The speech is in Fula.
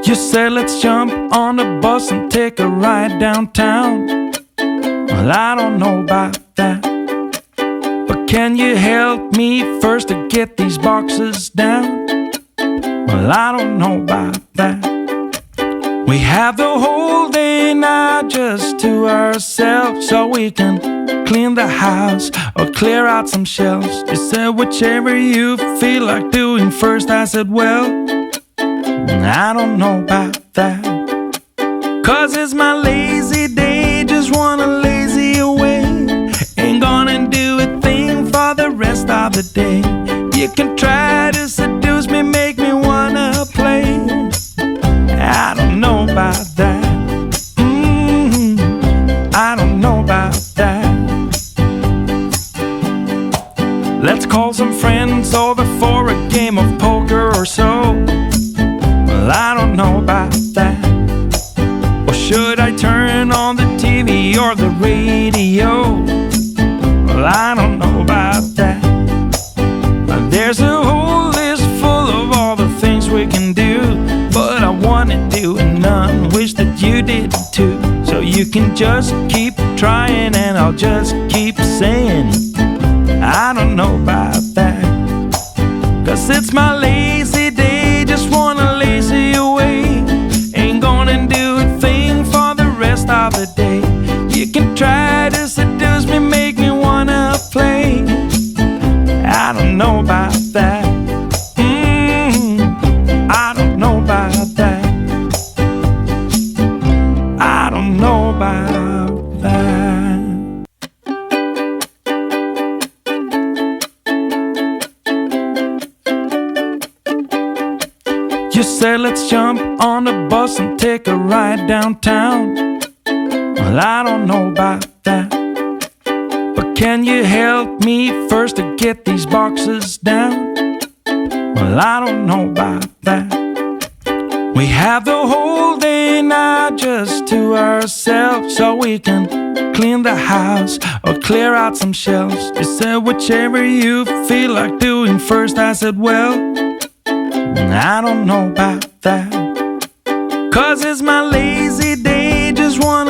You said let's jump on the bus and take a ride downtown. Well, I don't know about that, but can you help me first to get these boxes down? Well, I don't know about that. We have the whole day now just to ourselves, so we can clean the house or clear out some shelves. You said whichever you feel like doing first. I said, well, I don't know about that, 'cause it's my lazy day, just wanna lazy away. Ain't gonna do a thing for the rest of the day. You can try to seduce me, make me wanna play. I don't know about that. I don't know about that. Let's call some friends over for a game of poker or so. Well, I don't know about that. Or should I turn on the TV or the radio? Well, I don't know about that. There's a whole list full of all the things we can do, but I wanna do none, wish that you did too. So you can just keep trying and I'll just keep saying I don't know about that, 'cause it's my lazy day, just wanna lazy away. Ain't gonna do a thing for the rest of the day. You can try to seduce me, make me wanna play. I don't know about that. I don't know about that. I don't know about that. You said let's jump on the bus and take a ride downtown. Well, I don't know about that, but can you help me first to get these boxes down? Well, I don't know about that. We have the whole day now just to ourselves, so we can clean the house or clear out some shelves. You said whichever you feel like doing first. I said, well, I don't know about that, 'cause it's my lazy day, just wanna